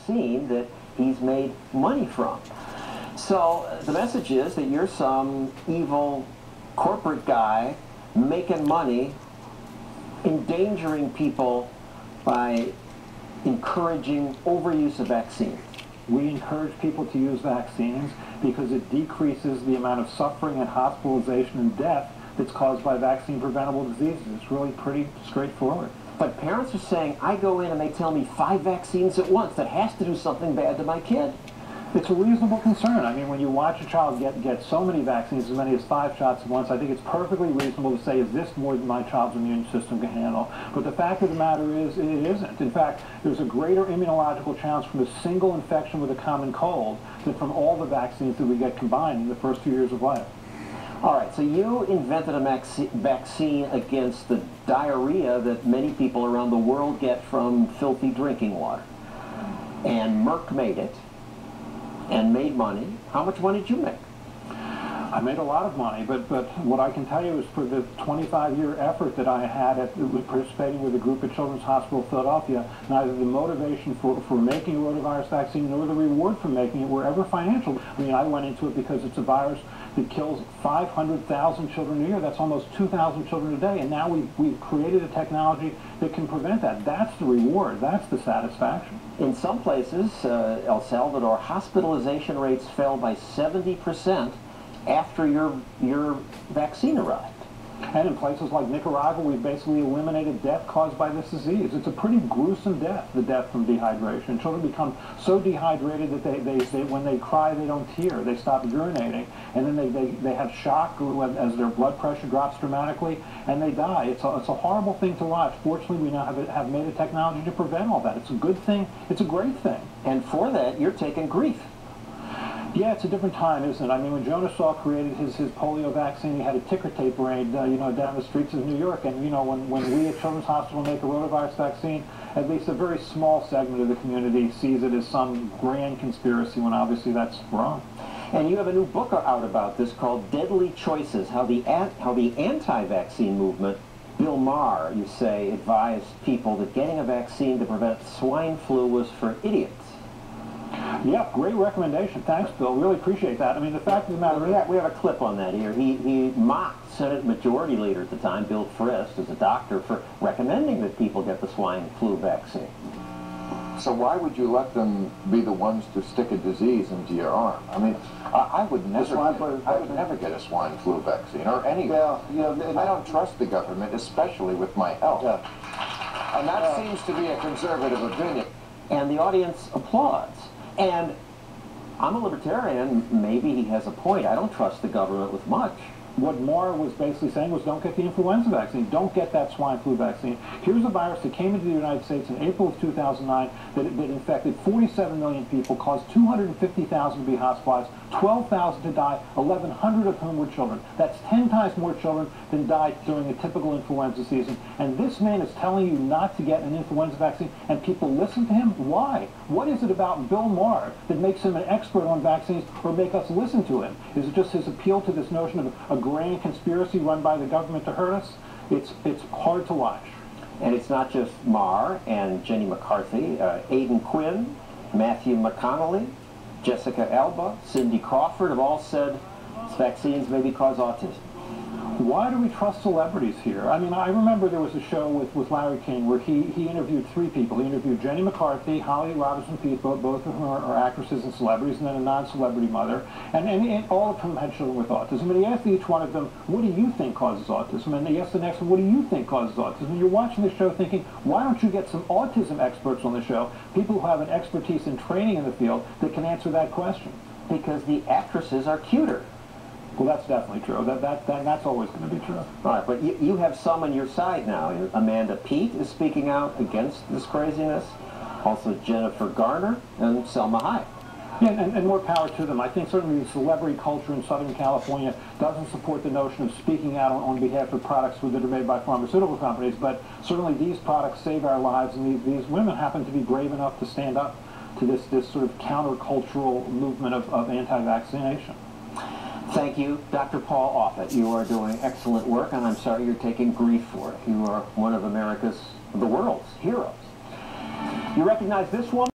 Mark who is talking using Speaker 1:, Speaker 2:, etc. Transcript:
Speaker 1: vaccine that he's made money from. So the message is that you're some evil corporate guy making money, endangering people by encouraging overuse of vaccines.
Speaker 2: We encourage people to use vaccines because it decreases the amount of suffering and hospitalization and death that's caused by vaccine-preventable diseases. It's really pretty straightforward.
Speaker 1: But parents are saying, I go in and they tell me 5 vaccines at once. That has to do something bad to my kid.
Speaker 2: It's a reasonable concern. I mean, when you watch a child get so many vaccines, as many as 5 shots at once, I think it's perfectly reasonable to say, is this more than my child's immune system can handle? But the fact of the matter is, it isn't. In fact, there's a greater immunological challenge from a single infection with a common cold than from all the vaccines that we get combined in the first few years of life.
Speaker 1: All right, so you invented a vaccine against the diarrhea that many people around the world get from filthy drinking water. And Merck made it and made money. How much money did you make?
Speaker 2: I made a lot of money, but what I can tell you is for the 25-year effort that I had at participating with a group at Children's Hospital of Philadelphia, neither the motivation for making a rotavirus vaccine nor the reward for making it were ever financial. I mean, I went into it because it's a virus that kills 500,000 children a year. That's almost 2,000 children a day, and now we've created a technology that can prevent that. That's the reward. That's the satisfaction.
Speaker 1: In some places, El Salvador, hospitalization rates fell by 70% after your vaccine arrived.
Speaker 2: And in places like Nicaragua, we've basically eliminated death caused by this disease. It's a pretty gruesome death, the death from dehydration. Children become so dehydrated that they when they cry, they don't tear. They stop urinating, and then they have shock as their blood pressure drops dramatically, and they die. It's a horrible thing to watch. Fortunately, we now have made a technology to prevent all that. It's a good thing. It's a great thing.
Speaker 1: And for that, you're taking grief.
Speaker 2: Yeah, it's a different time, isn't it? I mean, when Jonas Salk created his polio vaccine, he had a ticker tape parade, down the streets of New York. And, when we at Children's Hospital make a rotavirus vaccine, at least a very small segment of the community sees it as some grand conspiracy, when obviously that's wrong.
Speaker 1: And you have a new book out about this called Deadly Choices, how the anti-vaccine movement, Bill Maher, you say, advised people that getting a vaccine to prevent swine flu was for idiots.
Speaker 2: Yeah, great recommendation. Thanks, Bill. Really appreciate that. I mean, the fact of the matter is...
Speaker 1: We have a clip on that here. He mocked Senate Majority Leader at the time, Bill Frist, as a doctor, for recommending that people get the swine flu vaccine.
Speaker 3: So why would you let them be the ones to stick a disease into your arm? I mean, I would never get a swine flu vaccine, or any...
Speaker 4: Yeah,
Speaker 3: I don't trust the government, especially with my health.
Speaker 4: Yeah.
Speaker 3: And that seems to be a conservative opinion.
Speaker 1: And the audience applauds. And I'm a libertarian. Maybe he has a point. I don't trust the government with much.
Speaker 2: What Maher was basically saying was, don't get the influenza vaccine. Don't get that swine flu vaccine. Here's a virus that came into the United States in April of 2009 that infected 47 million people, caused 250,000 to be hospitalized, 12,000 to die, 1,100 of whom were children. That's 10 times more children than died during a typical influenza season. And this man is telling you not to get an influenza vaccine, and people listen to him? Why? What is it about Bill Maher that makes him an expert on vaccines or make us listen to him? Is it just his appeal to this notion of a grand conspiracy run by the government to hurt us? It's hard to watch.
Speaker 1: And it's not just Maher and Jenny McCarthy, Aidan Quinn, Matthew McConnelly, Jessica Alba, Cindy Crawford have all said vaccines maybe cause autism.
Speaker 2: Why do we trust celebrities here? I mean, I remember there was a show with Larry King where he interviewed 3 people. He interviewed Jenny McCarthy, Holly Robinson Peete, both of whom are actresses and celebrities, and then a non-celebrity mother, and all of them had children with autism. And he asked each one of them, what do you think causes autism? And he asked the next one, what do you think causes autism? And you're watching the show thinking, why don't you get some autism experts on the show, people who have an expertise and training in the field that can answer that question?
Speaker 1: Because the actresses are cuter.
Speaker 2: Well, that's definitely true. That's always going to be true.
Speaker 1: All right, but you have some on your side now. Amanda Peete is speaking out against this craziness. Also Jennifer Garner and Selma Hayek.
Speaker 2: Yeah, and more power to them. I think certainly the celebrity culture in Southern California doesn't support the notion of speaking out on behalf of products that are made by pharmaceutical companies, but certainly these products save our lives, and these women happen to be brave enough to stand up to this sort of countercultural movement of anti-vaccination.
Speaker 1: Thank you, Dr. Paul Offit. You are doing excellent work, and I'm sorry you're taking grief for it. You are one of the world's heroes. You recognize this woman?